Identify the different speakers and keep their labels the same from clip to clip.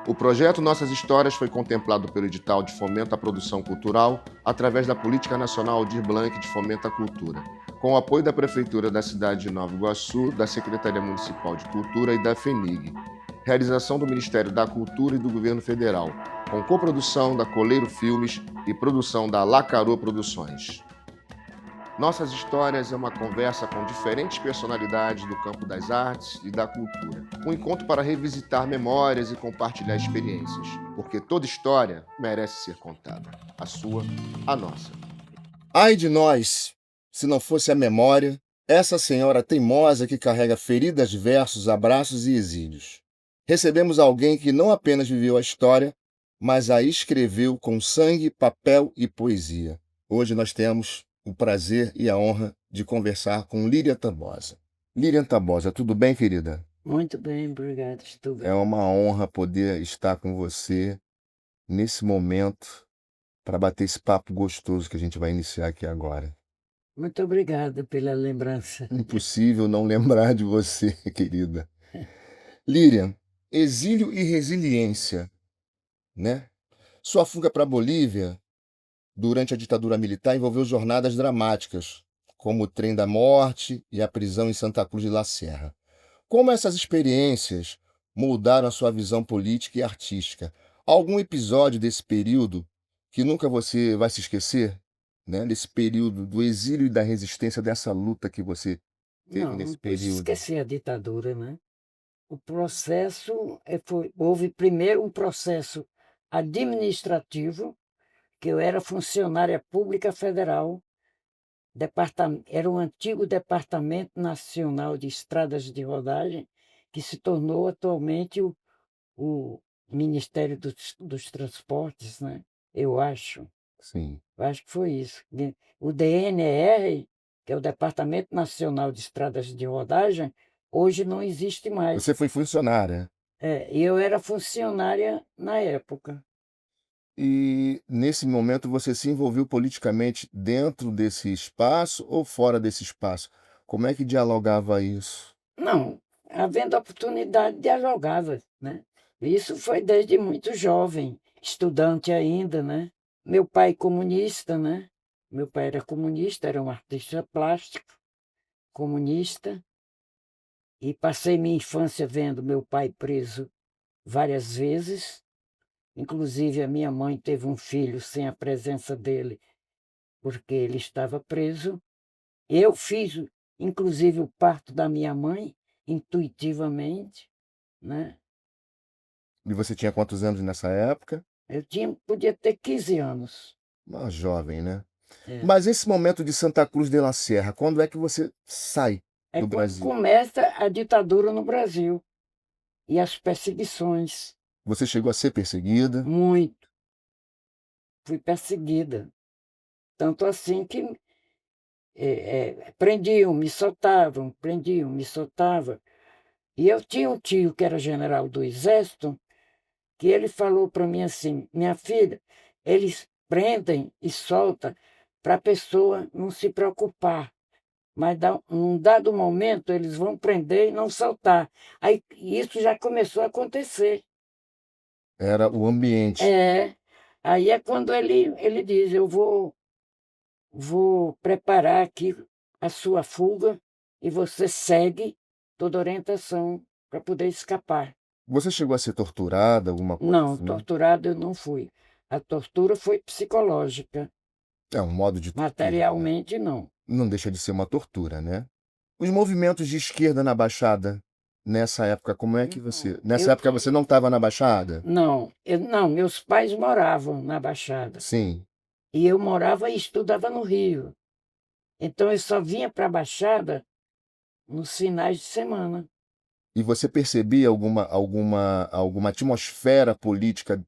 Speaker 1: O projeto Nossas Histórias foi contemplado pelo edital de fomento à produção cultural através da Política Nacional Aldir Blanc de Fomento à Cultura, com o apoio da Prefeitura da cidade de Nova Iguaçu, da Secretaria Municipal de Cultura e da FENIG. Realização do Ministério da Cultura e do Governo Federal, com coprodução da Coleiro Filmes e produção da Lacarô Produções. Nossas Histórias é uma conversa com diferentes personalidades do campo das artes e da cultura. Um encontro para revisitar memórias e compartilhar experiências, porque toda história merece ser contada. A sua, a nossa.
Speaker 2: Ai de nós, se não fosse a memória, essa senhora teimosa que carrega feridas, versos, abraços e exílios. Recebemos alguém que não apenas viveu a história, mas a escreveu com sangue, papel e poesia. Hoje nós temos o prazer e a honra de conversar com Líria Tabosa. Líria Tabosa, tudo bem, querida?
Speaker 3: Muito bem, obrigado, estou bem.
Speaker 2: É uma honra poder estar com você nesse momento para bater esse papo gostoso que a gente vai iniciar aqui agora.
Speaker 3: Muito obrigada pela lembrança.
Speaker 2: Impossível não lembrar de você, querida. Líria, exílio e resiliência, né? Sua fuga para a Bolívia durante a ditadura militar envolveu jornadas dramáticas, como o trem da morte e a prisão em Santa Cruz de la Sierra. Como essas experiências moldaram a sua visão política e artística? Algum episódio desse período que nunca você vai se esquecer, né? Desse período do exílio e da resistência, dessa luta que você teve
Speaker 3: Não
Speaker 2: nesse
Speaker 3: posso
Speaker 2: período?
Speaker 3: esquecer a ditadura, né? O processo houve primeiro um processo administrativo, que eu era funcionária pública federal, era o antigo Departamento Nacional de Estradas de Rodagem, que se tornou atualmente o Ministério dos Transportes, né? Eu acho.
Speaker 2: Sim.
Speaker 3: Eu acho que foi isso. O DNR, que é o Departamento Nacional de Estradas de Rodagem, hoje não existe mais.
Speaker 2: Você foi funcionária.
Speaker 3: E eu era funcionária na época.
Speaker 2: E nesse momento você se envolveu politicamente dentro desse espaço ou fora desse espaço? Como é que dialogava isso?
Speaker 3: Não, havendo oportunidade, dialogava, né? Isso foi desde muito jovem, estudante ainda, né? Meu pai comunista, né? Meu pai era comunista, era um artista plástico, comunista, e passei minha infância vendo meu pai preso várias vezes. Inclusive, a minha mãe teve um filho sem a presença dele, porque ele estava preso. Eu fiz, inclusive, o parto da minha mãe, intuitivamente, né?
Speaker 2: E você tinha quantos anos nessa época?
Speaker 3: Podia ter 15 anos.
Speaker 2: Uma jovem, né?
Speaker 3: É,
Speaker 2: Mas esse momento de Santa Cruz de la Sierra, quando é que você sai
Speaker 3: é
Speaker 2: do
Speaker 3: quando
Speaker 2: Brasil?
Speaker 3: começa a ditadura no Brasil e as perseguições.
Speaker 2: Você chegou a ser perseguida?
Speaker 3: Muito. Fui perseguida. Tanto assim que prendiam, me soltavam, prendiam, me soltavam. E eu tinha um tio que era general do Exército, que ele falou para mim assim: minha filha, eles prendem e soltam para a pessoa não se preocupar, mas num dado momento eles vão prender e não soltar. Aí isso já começou a acontecer.
Speaker 2: Era o ambiente.
Speaker 3: Aí é quando ele diz: eu vou preparar aqui a sua fuga e você segue toda a orientação para poder escapar.
Speaker 2: Você chegou a ser torturada, alguma coisa
Speaker 3: Não,
Speaker 2: assim?
Speaker 3: torturado eu não fui. A tortura foi psicológica,
Speaker 2: É um modo de tortura, né?
Speaker 3: materialmente não.
Speaker 2: Não deixa de ser uma tortura, né? Os movimentos de esquerda na Baixada, nessa época, como é que você. Nessa
Speaker 3: Eu
Speaker 2: época você não estava na Baixada?
Speaker 3: não, meus pais moravam na Baixada
Speaker 2: Sim.
Speaker 3: e eu morava e estudava no Rio. Então eu só vinha para a Baixada nos finais de semana.
Speaker 2: E você percebia alguma atmosfera política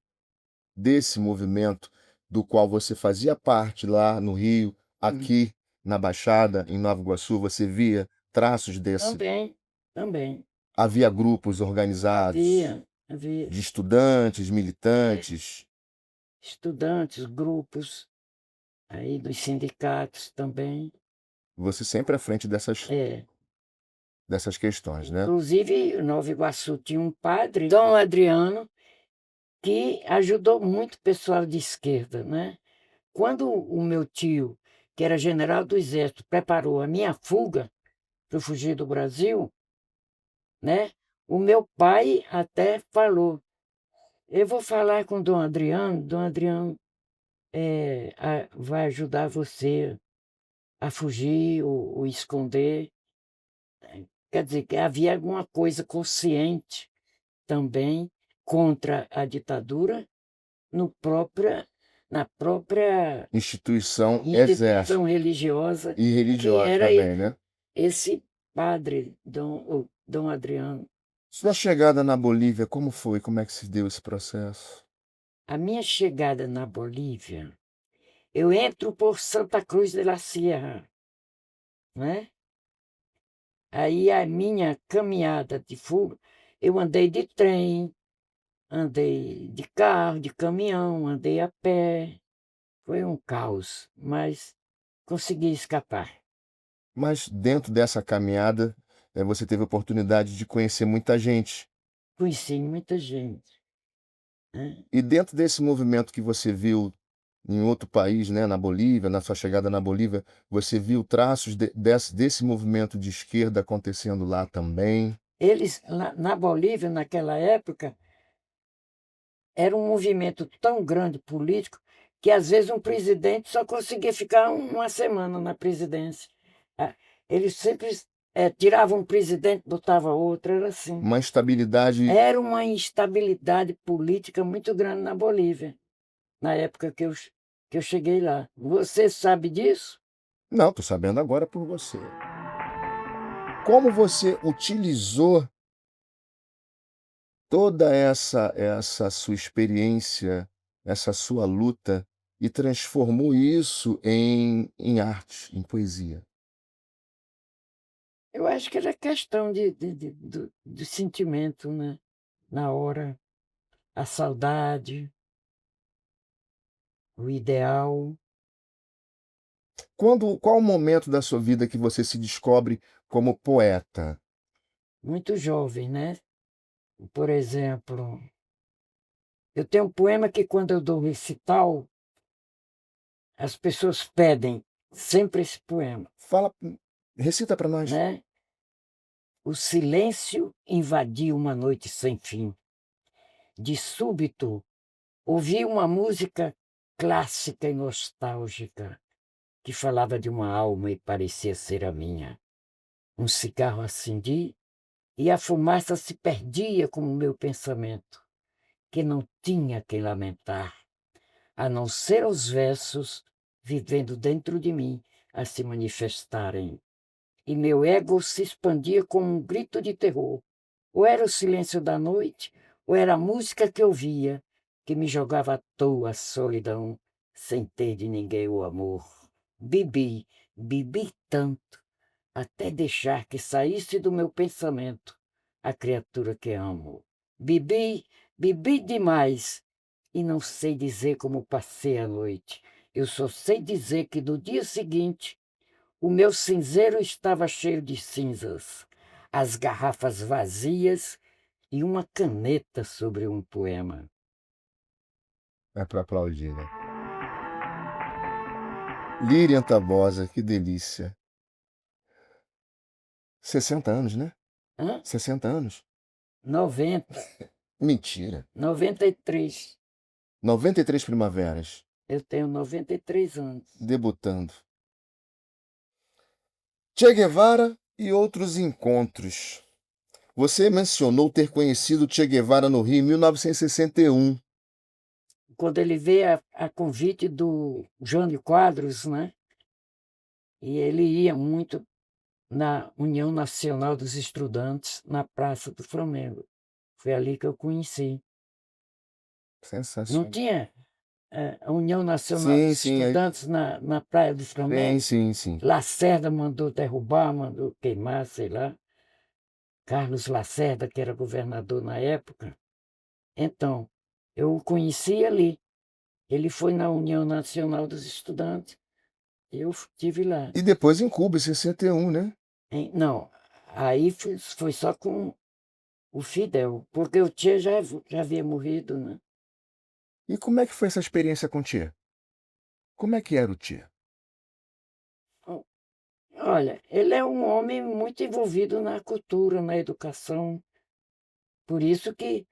Speaker 2: desse movimento do qual você fazia parte lá no Rio, aqui na Baixada, em Nova Iguaçu, você via traços desse?
Speaker 3: Também.
Speaker 2: Havia grupos organizados
Speaker 3: Havia
Speaker 2: de estudantes, militantes.
Speaker 3: estudantes, grupos aí dos sindicatos também.
Speaker 2: Você sempre à frente dessas questões, né?
Speaker 3: Inclusive, Nova Iguaçu tinha um padre, Dom Adriano, que ajudou muito o pessoal de esquerda, né? Quando o meu tio, que era general do Exército, preparou a minha fuga para eu fugir do Brasil, né? O meu pai até falou: eu vou falar com Dom Adriano vai ajudar você a fugir ou esconder. Quer dizer, que havia alguma coisa consciente também contra a ditadura no própria, na própria
Speaker 2: Instituição exército
Speaker 3: instituição religiosa
Speaker 2: e
Speaker 3: que
Speaker 2: religiosa
Speaker 3: era
Speaker 2: também, né?
Speaker 3: esse padre, Dom Adriano.
Speaker 2: Sua chegada na Bolívia, como foi? Como é que se deu esse processo?
Speaker 3: A minha chegada na Bolívia, eu entro por Santa Cruz de la Sierra, né? Aí a minha caminhada de fuga, eu andei de trem, andei de carro, de caminhão, andei a pé. Foi um caos, mas consegui escapar.
Speaker 2: Mas dentro dessa caminhada, você teve a oportunidade de conhecer muita gente.
Speaker 3: Conheci muita gente, né?
Speaker 2: E dentro desse movimento que você viu em outro país, né, na Bolívia, na sua chegada na Bolívia, você viu traços desse movimento de esquerda acontecendo lá também?
Speaker 3: Eles, na Bolívia, naquela época, era um movimento tão grande político que, às vezes, um presidente só conseguia ficar uma semana na presidência. Ah, eles sempre tiravam um presidente, botavam outro, era assim.
Speaker 2: Uma estabilidade.
Speaker 3: Era uma instabilidade política muito grande na Bolívia, na época que eu cheguei lá. Você sabe disso?
Speaker 2: Não, estou sabendo agora por você. Como você utilizou toda essa sua experiência, essa sua luta e transformou isso em arte, em poesia?
Speaker 3: Eu acho que era questão do sentimento, né? Na hora, a saudade, o ideal.
Speaker 2: Qual o momento da sua vida que você se descobre como poeta?
Speaker 3: Muito jovem, né? Por exemplo, eu tenho um poema que, quando eu dou recital, as pessoas pedem sempre esse poema,
Speaker 2: Fala, recita para nós.
Speaker 3: né? O silêncio invadiu uma noite sem fim. De súbito, ouvi uma música clássica e nostálgica que falava de uma alma e parecia ser a minha. Um cigarro acendi e a fumaça se perdia como o meu pensamento, que não tinha que lamentar, a não ser os versos vivendo dentro de mim a se manifestarem. E meu ego se expandia como um grito de terror. Ou era o silêncio da noite, ou era a música que eu via, que me jogava à toa a solidão, sem ter de ninguém o amor. Bebi, bebi tanto, até deixar que saísse do meu pensamento a criatura que amo. Bebi, bebi demais, e não sei dizer como passei a noite. Eu só sei dizer que no dia seguinte o meu cinzeiro estava cheio de cinzas, as garrafas vazias e uma caneta sobre um poema.
Speaker 2: É para aplaudir, né? Lírian Tabosa, que delícia. 60 anos, né?
Speaker 3: Hã?
Speaker 2: 60 anos.
Speaker 3: 90,
Speaker 2: Mentira.
Speaker 3: 93.
Speaker 2: 93 primaveras,
Speaker 3: Eu tenho 93 anos.
Speaker 2: debutando. Che Guevara e outros encontros. Você mencionou ter conhecido Che Guevara no Rio em 1961.
Speaker 3: Quando ele veio a convite do Jânio Quadros, né? E ele ia muito na União Nacional dos Estudantes, na Praça do Flamengo. Foi ali que eu conheci. Não
Speaker 2: Sensacional.
Speaker 3: tinha a União Nacional
Speaker 2: Sim,
Speaker 3: dos
Speaker 2: sim,
Speaker 3: Estudantes na Praia do
Speaker 2: sim,
Speaker 3: Flamengo?
Speaker 2: sim, sim.
Speaker 3: Lacerda mandou derrubar, mandou queimar, sei lá. Carlos Lacerda, que era governador na época. Então, eu o conheci ali. Ele foi na União Nacional dos Estudantes. Eu estive lá.
Speaker 2: E depois em Cuba, em 61, né?
Speaker 3: Não, aí foi só com o Fidel, porque o Che já havia morrido, né?
Speaker 2: E como é que foi essa experiência com o Che? Como é que era o Che?
Speaker 3: O olha, ele é um homem muito envolvido na cultura, na educação, por isso que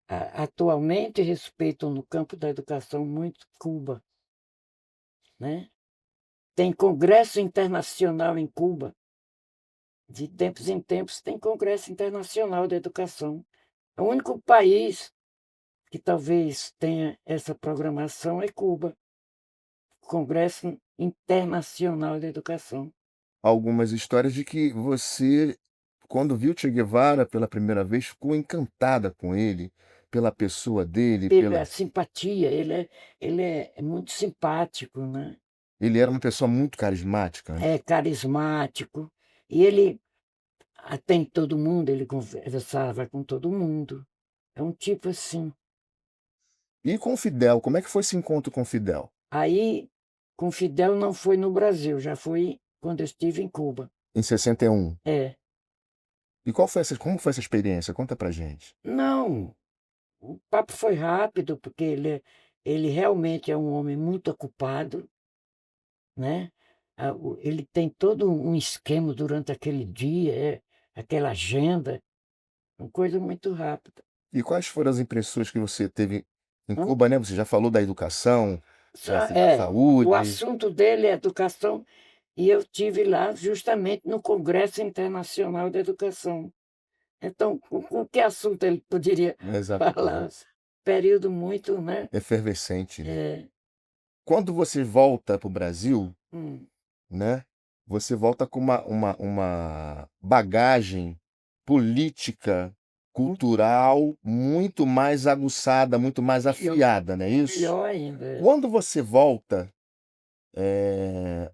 Speaker 3: atualmente respeitam no campo da educação muito Cuba, né. Tem congresso internacional em Cuba, de tempos em tempos tem congresso internacional de educação. É o único país que talvez tenha essa programação é Cuba, Congresso Internacional de Educação.
Speaker 2: Algumas histórias de que você, quando viu Che Guevara pela primeira vez, ficou encantada com ele, pela pessoa dele,
Speaker 3: Pela
Speaker 2: pela
Speaker 3: simpatia, ele é muito simpático, né,
Speaker 2: ele era uma pessoa muito carismática, né.
Speaker 3: é carismático, e ele atende todo mundo, ele conversava com todo mundo. É um tipo assim.
Speaker 2: E com o Fidel, como é que foi esse encontro com o Fidel?
Speaker 3: Aí, com Fidel não foi no Brasil, já foi quando eu estive em Cuba.
Speaker 2: Em 61.
Speaker 3: É.
Speaker 2: E qual foi essa como foi essa experiência? Conta pra gente.
Speaker 3: Não, o papo foi rápido, porque ele realmente é um homem muito ocupado, né. Ele tem todo um esquema durante aquele dia, aquela agenda, uma coisa muito rápida.
Speaker 2: E quais foram as impressões que você teve em
Speaker 3: Hã?
Speaker 2: Cuba, né, você já falou da educação, da
Speaker 3: O
Speaker 2: saúde.
Speaker 3: assunto dele é educação, e eu tive lá justamente no Congresso Internacional de Educação. Então, com que assunto ele poderia falar?
Speaker 2: Exatamente.
Speaker 3: Período muito, né.
Speaker 2: Efervescente, né.
Speaker 3: É.
Speaker 2: Quando você volta para o Brasil,
Speaker 3: Hum.
Speaker 2: né, você volta com uma bagagem política,
Speaker 3: Muito
Speaker 2: cultural, muito mais aguçada, muito mais
Speaker 3: melhor,
Speaker 2: afiada, não é isso?
Speaker 3: melhor ainda, é.
Speaker 2: Quando você volta, eh,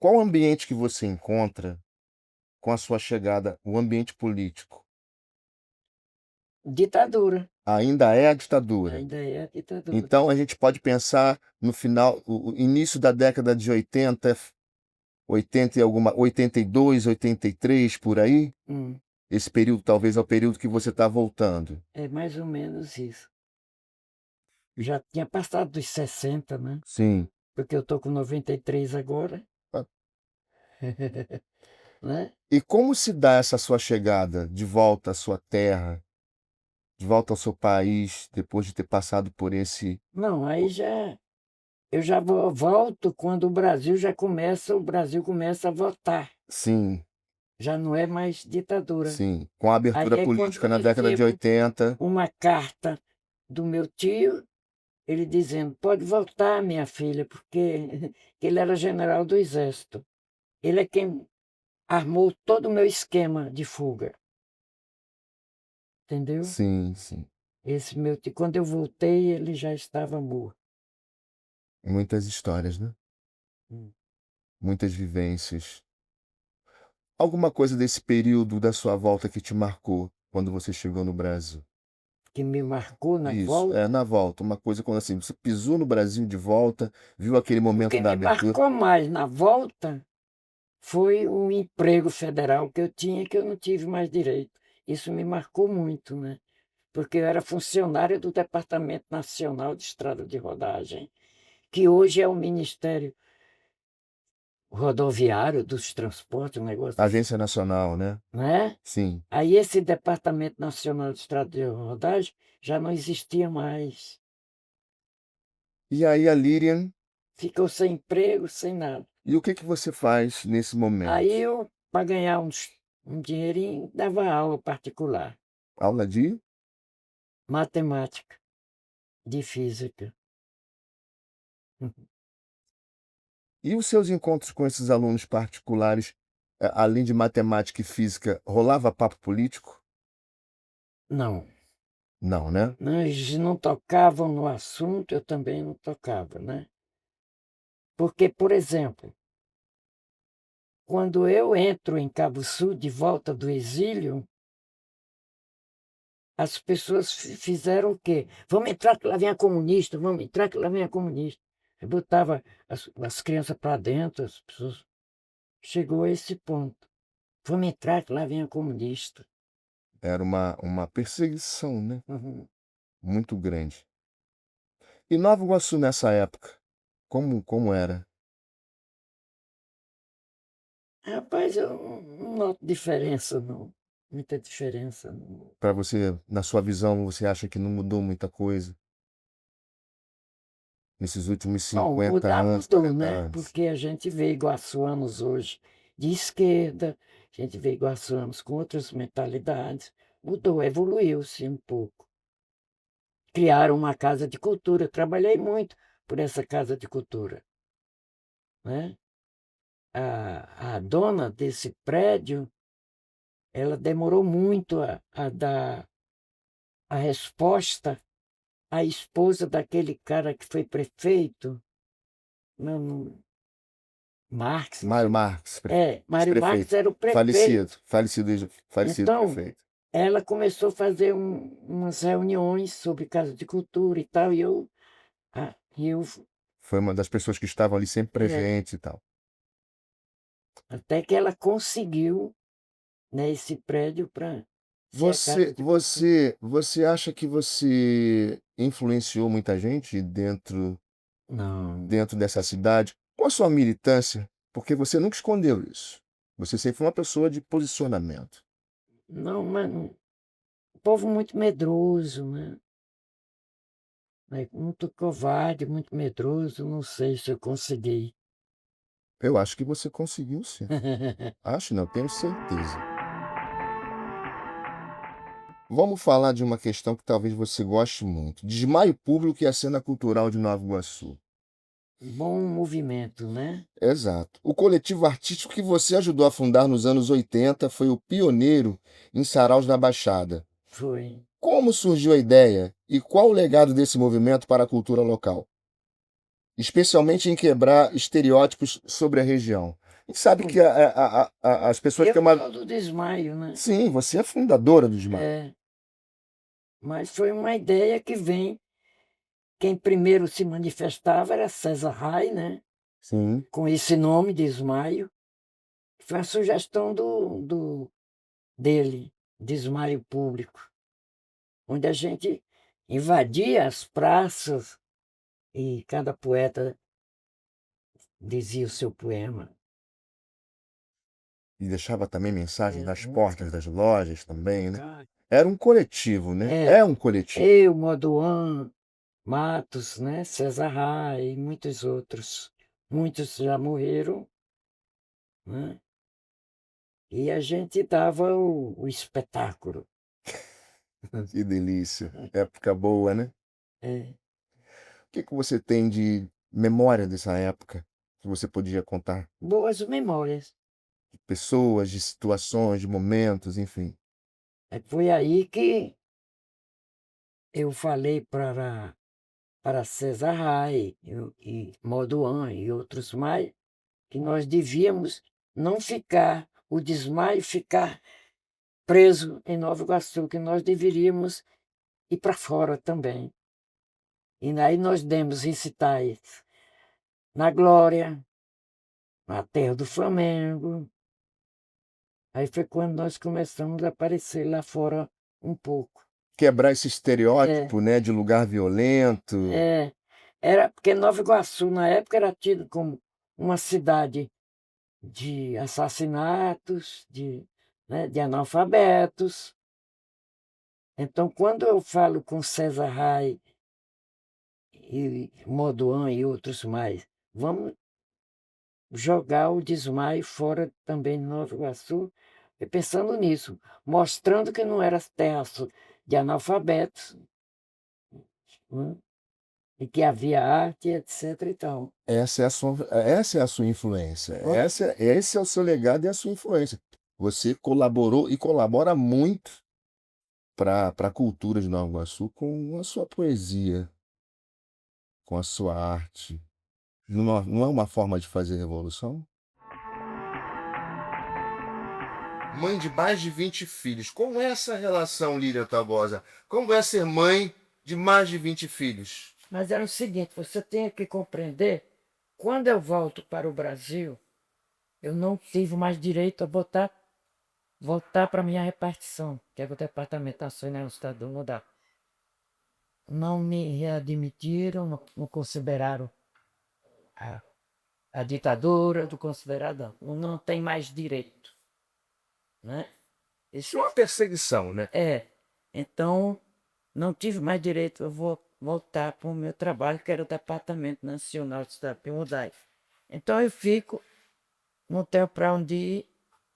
Speaker 2: qual o ambiente que você encontra com a sua chegada, o ambiente político?
Speaker 3: Ditadura,
Speaker 2: Ainda é a ditadura.
Speaker 3: ainda é a ditadura.
Speaker 2: Então a gente pode pensar no final o início da década de 80, 80 e alguma 82, 83, por aí?
Speaker 3: Hum.
Speaker 2: Esse período talvez é o período que você está voltando.
Speaker 3: É mais ou menos isso. Já tinha passado dos 60, né,
Speaker 2: Sim.
Speaker 3: porque eu tô com 93 agora,
Speaker 2: Ah,
Speaker 3: né.
Speaker 2: e como se dá essa sua chegada de volta à sua terra, de volta ao seu país, depois de ter passado por esse
Speaker 3: Não, aí já eu já volto quando o Brasil começa a votar,
Speaker 2: sim,
Speaker 3: já não é mais ditadura.
Speaker 2: sim, com a
Speaker 3: Aí
Speaker 2: abertura
Speaker 3: é quando
Speaker 2: política
Speaker 3: eu
Speaker 2: na década de
Speaker 3: recebo
Speaker 2: 80.
Speaker 3: uma carta do meu tio, ele dizendo: "Pode voltar, minha filha", porque que ele era general do exército. Ele é quem armou todo o meu esquema de fuga, entendeu?
Speaker 2: Sim, sim.
Speaker 3: Esse meu tio, quando eu voltei, ele já estava morto.
Speaker 2: Muitas histórias, né,
Speaker 3: Hum.
Speaker 2: muitas vivências. Alguma coisa desse período da sua volta que te marcou, quando você chegou no Brasil?
Speaker 3: Que me marcou na
Speaker 2: Isso,
Speaker 3: volta.
Speaker 2: na volta, uma coisa quando, assim, você pisou no Brasil de volta, viu aquele
Speaker 3: O
Speaker 2: momento
Speaker 3: que
Speaker 2: da
Speaker 3: me
Speaker 2: abertura.
Speaker 3: marcou mais na volta foi um emprego federal que eu tinha, que eu não tive mais direito. Isso me marcou muito, né, porque eu era funcionário do Departamento Nacional de Estrada de Rodagem, que hoje é o Ministério Rodoviário dos Transportes, um negócio assim,
Speaker 2: Agência Nacional, né.
Speaker 3: né.
Speaker 2: Sim.
Speaker 3: Aí esse Departamento Nacional de Estrada de Rodagem já não existia mais,
Speaker 2: E aí a Lirian,
Speaker 3: ficou sem emprego, sem nada.
Speaker 2: e o que que você faz nesse
Speaker 3: Aí
Speaker 2: momento?
Speaker 3: eu, para ganhar um dinheirinho, dava aula particular,
Speaker 2: Aula de
Speaker 3: matemática, de física.
Speaker 2: e os seus encontros com esses alunos particulares, além de matemática e física, rolava papo político?
Speaker 3: Não,
Speaker 2: Não, né?
Speaker 3: não, eles não tocavam no assunto, eu também não tocava, né. Porque, por exemplo, quando eu entro em Cabo Sul de volta do exílio, as pessoas fizeram o quê? "Vamos entrar que lá vem a comunista, vamos entrar que lá vem a comunista". Eu botava as crianças para dentro, as pessoas, chegou a esse ponto. "Vamos entrar que lá vem a comunista".
Speaker 2: Era uma perseguição, né,
Speaker 3: Uhum.
Speaker 2: muito grande. E Nova Iguaçu nessa época, como era?
Speaker 3: Rapaz, eu não noto diferença, não. Muita diferença, não.
Speaker 2: Para você, na sua visão, você acha que não mudou muita coisa nesses últimos
Speaker 3: Bom,
Speaker 2: 50
Speaker 3: mudar
Speaker 2: anos,
Speaker 3: mudou,
Speaker 2: 40
Speaker 3: né?
Speaker 2: anos?
Speaker 3: Porque a gente vê iguaçuanos hoje de esquerda, a gente vê iguaçuanos com outras mentalidades. Mudou, evoluiu-se um pouco. Criaram uma casa de cultura. Trabalhei muito por essa casa de cultura, né? A dona desse prédio, ela demorou muito a dar a resposta à esposa daquele cara que foi prefeito, não, Marx, não
Speaker 2: Mário
Speaker 3: sei.
Speaker 2: Marques,
Speaker 3: Mário Marx
Speaker 2: prefeito,
Speaker 3: era o prefeito.
Speaker 2: falecido
Speaker 3: Então,
Speaker 2: prefeito.
Speaker 3: ela começou a fazer umas reuniões sobre casa de cultura e tal, e eu
Speaker 2: Foi uma das pessoas que estavam ali sempre
Speaker 3: é,
Speaker 2: presentes e tal.
Speaker 3: até que ela conseguiu, né, esse prédio para ser a casa
Speaker 2: Você,
Speaker 3: de cultura.
Speaker 2: você, você acha que você influenciou muita gente
Speaker 3: Não,
Speaker 2: dentro dessa cidade com a sua militância? Porque você nunca escondeu isso. Você sempre foi uma pessoa de posicionamento.
Speaker 3: não, mas o povo muito medroso, né? Muito covarde, muito medroso, não sei se eu consegui.
Speaker 2: Eu acho que você conseguiu, sim. Acho, não, tenho certeza. Vamos falar de uma questão que talvez você goste muito. Desmaio público e a cena cultural de Nova Iguaçu.
Speaker 3: Bom movimento, né?
Speaker 2: Exato. O coletivo artístico que você ajudou a fundar nos anos 80 foi o pioneiro em saraus da Baixada.
Speaker 3: Foi.
Speaker 2: Como surgiu a ideia e qual o legado desse movimento para a cultura local? Especialmente em quebrar estereótipos sobre a região. A gente sabe que as pessoas
Speaker 3: Eu
Speaker 2: têm uma.
Speaker 3: sou do desmaio, né?
Speaker 2: Sim, você é fundadora do Desmaio.
Speaker 3: É, mas foi uma ideia que vem. Quem primeiro se manifestava era César Rai, né?
Speaker 2: Sim.
Speaker 3: Com esse nome, Desmaio. Foi a sugestão dele, Desmaio Público, onde a gente invadia as praças e cada poeta dizia o seu poema.
Speaker 2: E deixava também mensagens
Speaker 3: Era
Speaker 2: nas
Speaker 3: muito
Speaker 2: portas das lojas também, né?
Speaker 3: legal.
Speaker 2: Era um coletivo, né?
Speaker 3: É,
Speaker 2: É um coletivo.
Speaker 3: eu, Modoan, Matos, né? César Rai e muitos outros. Muitos já morreram, né? E a gente dava o espetáculo.
Speaker 2: Que delícia. Época boa, né?
Speaker 3: É,
Speaker 2: O que que você tem de memória dessa época que você podia contar?
Speaker 3: boas memórias.
Speaker 2: De pessoas, de situações, de momentos, enfim.
Speaker 3: Foi aí que eu falei para César Rai e Modoan e outros mais que nós devíamos não ficar, o desmaio ficar preso em Nova Iguaçu, que nós deveríamos ir para fora também. E aí nós demos recitais na Glória, na Terra do Flamengo. Aí foi quando nós começamos a aparecer lá fora um pouco.
Speaker 2: Quebrar esse
Speaker 3: É,
Speaker 2: estereótipo, né, de lugar violento.
Speaker 3: é, era porque Nova Iguaçu, na época, era tido como uma cidade de assassinatos, né, de analfabetos. Então, quando eu falo com César Rai e Modoan e outros mais, vamos jogar o desmaio fora também de Nova Iguaçu, e pensando nisso, mostrando que não era terra de analfabetos, né, e que havia arte, etc. e tal.
Speaker 2: Essa é a sua influência.
Speaker 3: Oi?
Speaker 2: Esse é o seu legado e a sua influência. Você colaborou e colabora muito para a cultura de Nova Iguaçu com a sua poesia, com a sua arte. Não é uma forma de fazer revolução? Mãe de mais de 20 filhos. Como é essa relação, Lília Tabosa? Como é ser mãe de mais de 20 filhos?
Speaker 3: Mas era o seguinte, você tem que compreender, quando eu volto para o Brasil, eu não tive mais direito a voltar para a minha repartição, que é o Departamento de Ações no Estado do Mudar. não me readmitiram, não consideraram a, a ditadura, não consideraram, não tem mais direito, né?
Speaker 2: Isso é uma perseguição, né?
Speaker 3: Então não tive mais direito, eu vou voltar para o meu trabalho, que era o Departamento Nacional de Terapia Mudai. Então eu fico, não tenho para onde ir,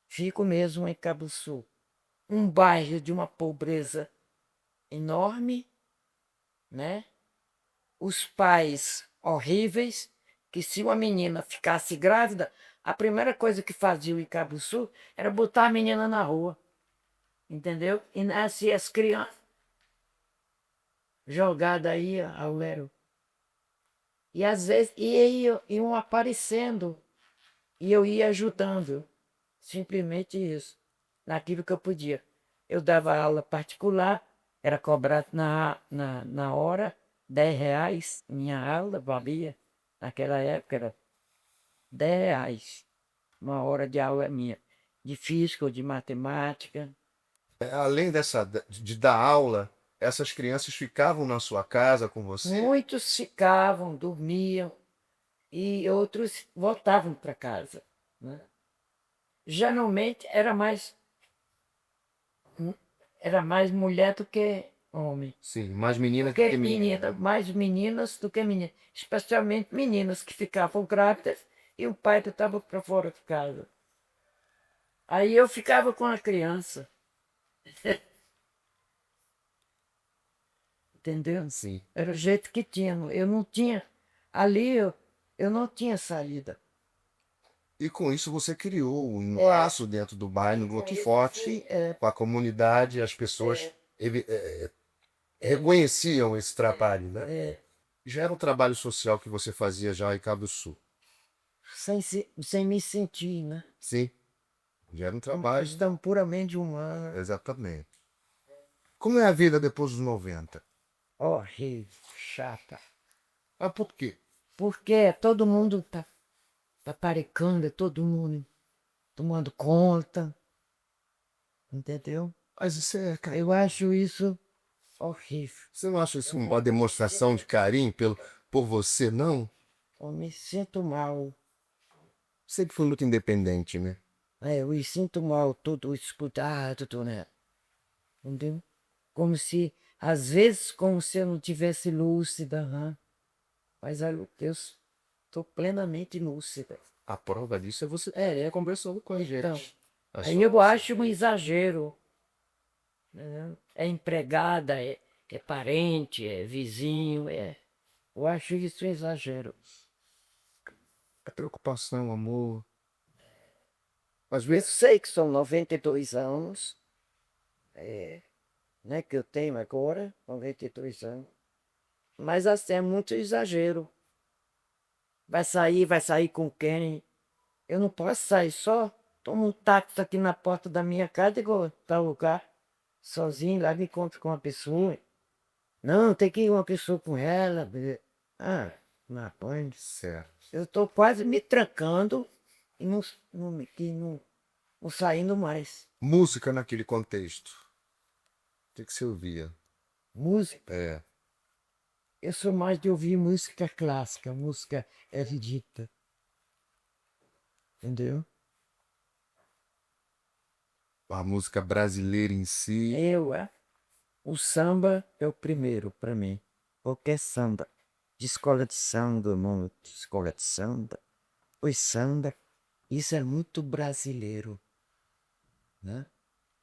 Speaker 3: fico mesmo em Cabo Sul. Um bairro de uma pobreza enorme, né? Os pais horríveis, que se uma menina ficasse grávida, a primeira coisa que faziam em Cabo Sul era botar a menina na rua, entendeu? E nasce as crianças jogadas aí ao léu. E às vezes iam aparecendo e eu ia ajudando, simplesmente isso, naquilo que eu podia. Eu dava aula particular, era cobrado na hora, R$ 10, minha aula valia, naquela época era R$ 10, uma hora de aula minha, de física ou de matemática.
Speaker 2: Além de dar aula, essas crianças ficavam na sua casa com você?
Speaker 3: Muitos ficavam, dormiam, e outros voltavam para casa, né? Geralmente era mais mulher do que homem.
Speaker 2: Sim, mais menina
Speaker 3: Porque
Speaker 2: que menina.
Speaker 3: mais meninas do que meninas. Especialmente meninas que ficavam grávidas e o pai estava para fora de casa. Aí eu ficava com a criança. Entendeu?
Speaker 2: Sim.
Speaker 3: Era o jeito que tinha. Eu não tinha. Ali eu não tinha saída.
Speaker 2: E com isso você criou um laço dentro do bairro muito forte com a comunidade, as pessoas reconheciam esse trabalho, né? Já era um trabalho social que você fazia já em Cabo Sul.
Speaker 3: Sem me sentir, né?
Speaker 2: Sim, já era um
Speaker 3: Uma
Speaker 2: trabalho.
Speaker 3: questão puramente humana.
Speaker 2: Exatamente. Como é a vida depois dos 90?
Speaker 3: Horrível, chata.
Speaker 2: Ah, por quê?
Speaker 3: Porque todo mundo tá paparicando, todo mundo tomando conta, entendeu?
Speaker 2: Mas isso é,
Speaker 3: Eu acho isso horrível.
Speaker 2: você não acha isso uma demonstração de carinho por você, não?
Speaker 3: Eu me sinto mal.
Speaker 2: Sempre foi muito independente, né?
Speaker 3: Eu me sinto mal, todo escutado, né? Entendeu? Como se, às vezes, como se eu não tivesse lúcida, né? Mas eu estou plenamente lúcida.
Speaker 2: A prova disso é você conversando com a gente.
Speaker 3: Então, aí eu acho um exagero, né? É empregada, é parente, é vizinho, eu acho isso um exagero.
Speaker 2: A preocupação, amor. Às
Speaker 3: Eu
Speaker 2: vezes,
Speaker 3: sei que são 92 anos, né, que eu tenho agora, 92 anos, mas assim, é muito exagero. Vai sair com quem? Eu não posso sair só. Tomo um táxi aqui na porta da minha casa e vou tal lugar, sozinho, lá me encontro com uma pessoa. Não, tem que ir uma pessoa com ela. Ah, não apanho.
Speaker 2: certo.
Speaker 3: Eu estou quase me trancando e não saindo mais.
Speaker 2: Música naquele contexto. O que você ouvia?
Speaker 3: Música.
Speaker 2: É.
Speaker 3: Eu sou mais de ouvir música clássica, música erudita. Entendeu?
Speaker 2: A música brasileira em si.
Speaker 3: O samba é o primeiro para mim. Qualquer samba. De escola de samba, de escola de samba. Pois samba, isso é muito brasileiro, né?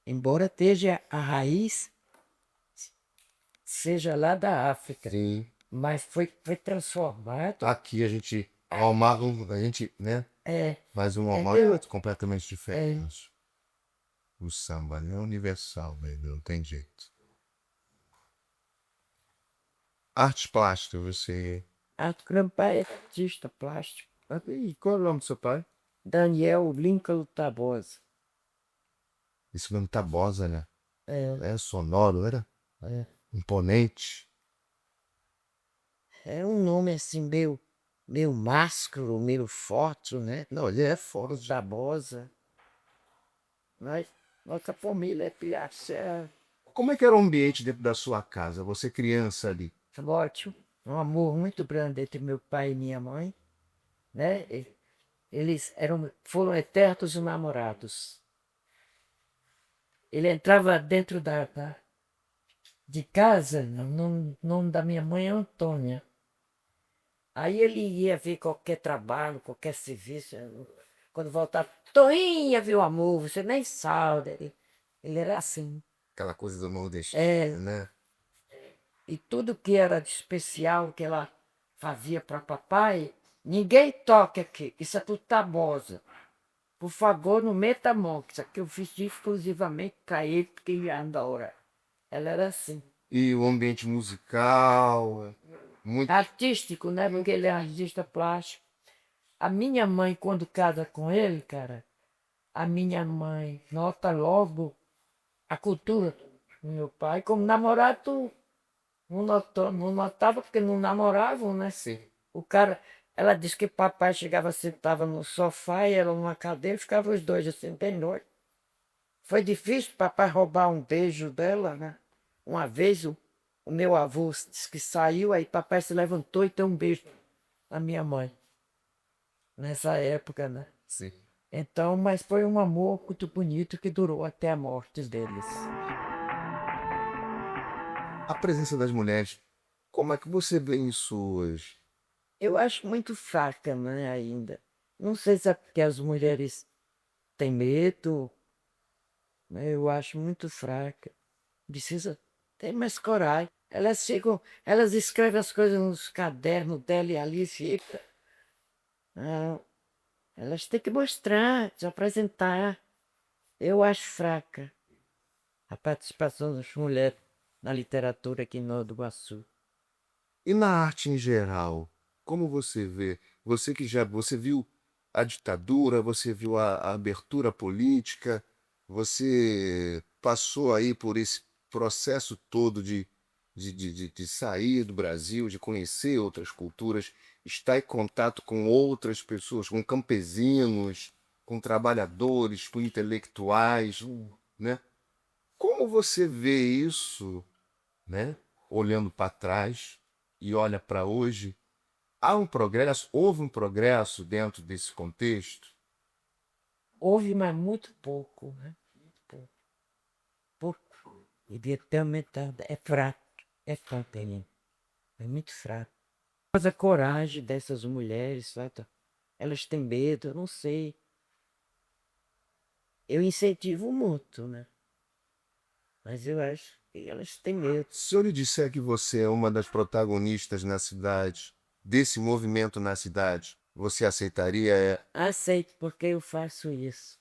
Speaker 3: Embora esteja a raiz seja lá da África,
Speaker 2: Sim.
Speaker 3: mas foi transformado.
Speaker 2: Aqui a gente arrumava, a gente, né? Faz um armário completamente diferente. O samba é universal, mesmo, não tem jeito. Artes plásticas, você.
Speaker 3: Meu pai é artista plástico.
Speaker 2: E qual é o nome do seu pai?
Speaker 3: Daniel Lincoln Tabosa.
Speaker 2: Esse nome Tabosa, né?
Speaker 3: É,
Speaker 2: É sonoro, era?
Speaker 3: é.
Speaker 2: Imponente.
Speaker 3: É um nome assim, meio másculo, meio forte, né?
Speaker 2: Não, ele é fora de.
Speaker 3: Tabosa. Mas nossa família é Piacere.
Speaker 2: Como é que era o ambiente dentro da sua casa? Você criança ali.
Speaker 3: ótimo, um amor muito grande entre meu pai e minha mãe, né? Eles foram eternos namorados. Ele entrava dentro de casa, o nome da minha mãe é Antônia. Aí ele ia ver qualquer trabalho, qualquer serviço. Quando voltava, Toinha, viu amor, você nem sabe. Ele era assim.
Speaker 2: Aquela coisa do
Speaker 3: É,
Speaker 2: nordestino, né?
Speaker 3: e tudo que era de especial que ela fazia para papai, ninguém toque aqui, isso é tudo tabosa. Por favor, não meta a mão, que isso aqui eu fiz exclusivamente para ele, porque ele anda hora. Ela era assim.
Speaker 2: E o ambiente musical, muito.
Speaker 3: Artístico, né? Porque ele é artista plástico. A minha mãe, quando casa com ele, cara, a minha mãe nota logo a cultura do meu pai. Como namorado, não notava porque não namoravam, né?
Speaker 2: Sim.
Speaker 3: O cara, ela disse que papai chegava, sentava no sofá e ela numa cadeira, ficavam os dois assim, bem noite. Foi difícil papai roubar um beijo dela, né? Uma vez o meu avô disse que saiu, aí papai se levantou e deu um beijo na minha mãe. Nessa época, né?
Speaker 2: Sim.
Speaker 3: Então, mas foi um amor muito bonito que durou até a morte deles.
Speaker 2: A presença das mulheres, como é que você vê isso hoje?
Speaker 3: Eu acho muito fraca, né, ainda. Não sei se é porque as mulheres têm medo, né? Eu acho muito fraca. Precisa ter mais coragem. Elas escrevem as coisas nos cadernos dela e ali fica. Ah, elas têm que mostrar, se apresentar. Eu acho fraca a participação das mulheres na literatura aqui em Nova do Iguaçu.
Speaker 2: E na arte em geral, como você vê? Você viu a ditadura, você viu a abertura política, você passou aí por esse processo todo de sair do Brasil, de conhecer outras culturas, estar em contato com outras pessoas, com campesinos, com trabalhadores, com intelectuais, né? Como você vê isso, né? Olhando para trás e olha para hoje, houve um progresso dentro desse contexto?
Speaker 3: Houve, mas muito pouco, né? Muito pouco. Pouco. Devia ter aumentado. É fraco ainda. É muito fraco. Mas a coragem dessas mulheres, sabe? Elas têm medo, eu não sei. Eu incentivo muito, né? Mas eu acho que elas têm medo.
Speaker 2: Se eu lhe disser que você é uma das protagonistas na cidade, desse movimento na cidade, você aceitaria?
Speaker 3: Aceito porque eu faço isso.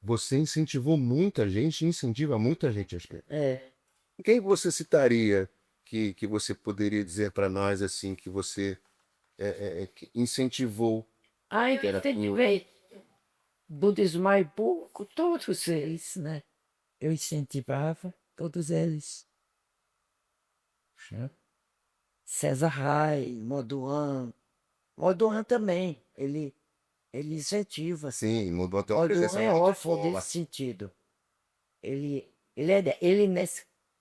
Speaker 2: Você incentivou muita gente, incentiva muita gente a escrever.
Speaker 3: É.
Speaker 2: Quem você citaria que você poderia dizer para nós assim que você que incentivou
Speaker 3: Ai,
Speaker 2: a literatura?
Speaker 3: incentivei do Desmaibu, com todos eles, né? Eu incentivava todos eles. Né? César Rai, Moduan. Moduan também, ele incentiva.
Speaker 2: Sim, mudou até uma
Speaker 3: Moduan
Speaker 2: presença
Speaker 3: é
Speaker 2: muito
Speaker 3: órfão
Speaker 2: boa.
Speaker 3: desse sentido.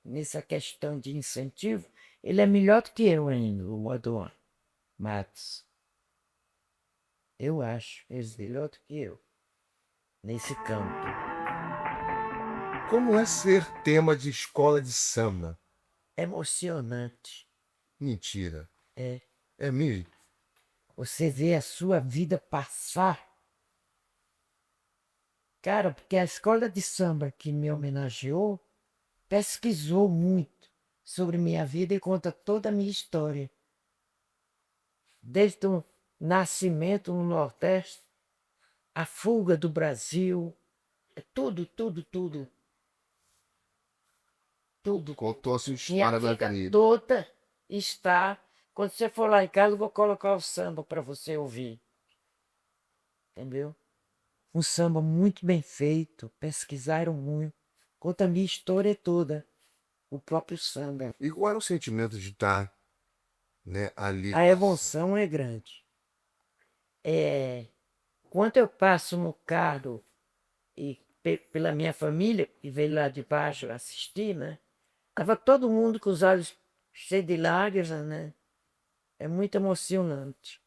Speaker 3: Nessa questão de incentivo, ele é melhor do que eu ainda, o Moduan Matos. Eu acho, ele é melhor do que eu, nesse campo.
Speaker 2: Como é ser tema de escola de samba?
Speaker 3: Emocionante.
Speaker 2: Mentira.
Speaker 3: É.
Speaker 2: É mesmo?
Speaker 3: Você vê a sua vida passar. Cara, porque a escola de samba que me homenageou pesquisou muito sobre minha vida e conta toda a minha história. Desde o nascimento no Nordeste, a fuga do Brasil, é tudo, tudo, tudo. Tudo.
Speaker 2: Contou a sua
Speaker 3: Minha
Speaker 2: história da
Speaker 3: vida
Speaker 2: vida.
Speaker 3: toda está. Quando você for lá em casa, eu vou colocar o samba para você ouvir. Entendeu? Um samba muito bem feito, pesquisaram muito. Conta a minha história toda. O próprio samba.
Speaker 2: E qual era o sentimento de estar, né, ali?
Speaker 3: A emoção é grande. Quando eu passo no carro e pela minha família, que veio lá de baixo assistir, né? Estava todo mundo com os olhos cheios de lágrimas, né? É muito emocionante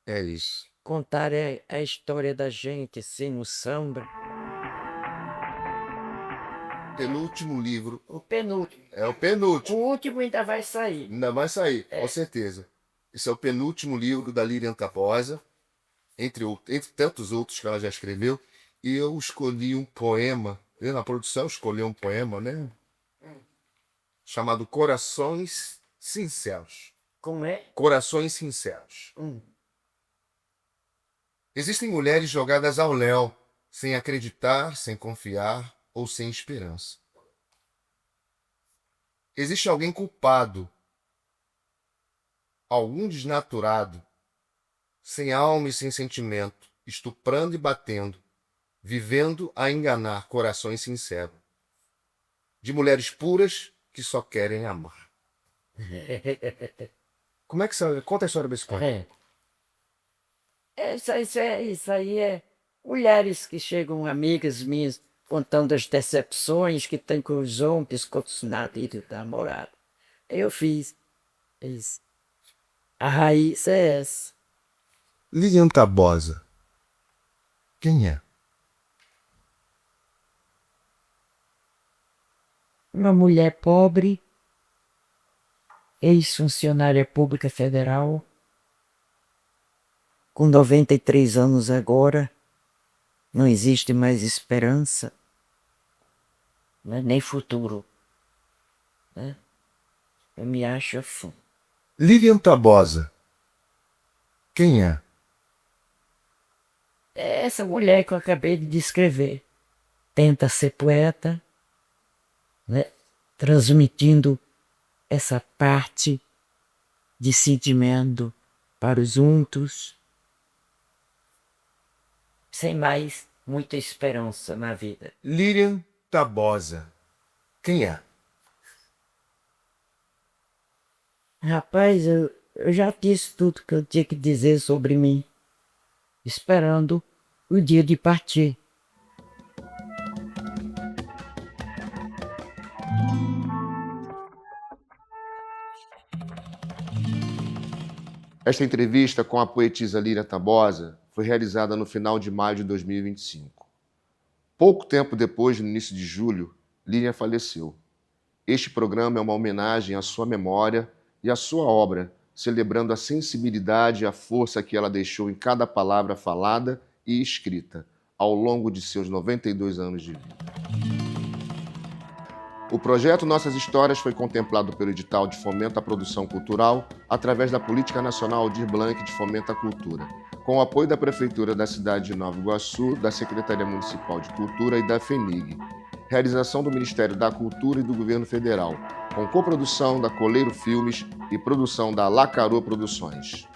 Speaker 2: É isso.
Speaker 3: contar a história da gente assim no samba.
Speaker 2: Penúltimo livro.
Speaker 3: O penúltimo.
Speaker 2: É o
Speaker 3: O
Speaker 2: penúltimo.
Speaker 3: último ainda vai sair.
Speaker 2: Ainda vai sair, com certeza. Esse é o penúltimo livro da Lilian Tabosa, entre tantos outros que ela já escreveu. E eu escolhi um poema, eu na produção escolhi um poema, né? Chamado Corações Sinceros.
Speaker 3: Como é?
Speaker 2: Corações Sinceros. Existem mulheres jogadas ao léu, sem acreditar, sem confiar ou sem esperança. Existe alguém culpado, algum desnaturado, sem alma e sem sentimento, estuprando e batendo, vivendo a enganar corações sinceros, de mulheres puras que só querem amar. Como é que você conta a história desse poema?
Speaker 3: Isso aí é mulheres que chegam, amigas minhas, contando as decepções que têm com os homens, com os maridos, namorado. Eu fiz isso. A raiz é essa.
Speaker 2: Lilian Tabosa. Quem é?
Speaker 3: Uma mulher pobre, ex-funcionária pública federal, com 93 anos agora, não existe mais esperança, né? Nem futuro. Né? Eu me acho assim.
Speaker 2: Lilian Tabosa. Quem é?
Speaker 3: É essa mulher que eu acabei de descrever. Tenta ser poeta, né? Transmitindo essa parte de sentimento para os outros, sem mais muita esperança na vida.
Speaker 2: Lilian Tabosa. Quem é?
Speaker 3: Rapaz, eu já disse tudo que eu tinha que dizer sobre mim, esperando o dia de partir.
Speaker 1: Esta entrevista com a poetisa Lilian Tabosa foi realizada no final de maio de 2025. Pouco tempo depois, no início de julho, Lilian faleceu. Este programa é uma homenagem à sua memória e à sua obra, celebrando a sensibilidade e a força que ela deixou em cada palavra falada e escrita, ao longo de seus 92 anos de vida. O projeto Nossas Histórias foi contemplado pelo edital de fomento à produção cultural através da Política Nacional Aldir Blanc de Fomento à Cultura, com o apoio da Prefeitura da cidade de Nova Iguaçu, da Secretaria Municipal de Cultura e da FENIG. Realização do Ministério da Cultura e do Governo Federal, com coprodução da Coleiro Filmes e produção da Lacarô Produções.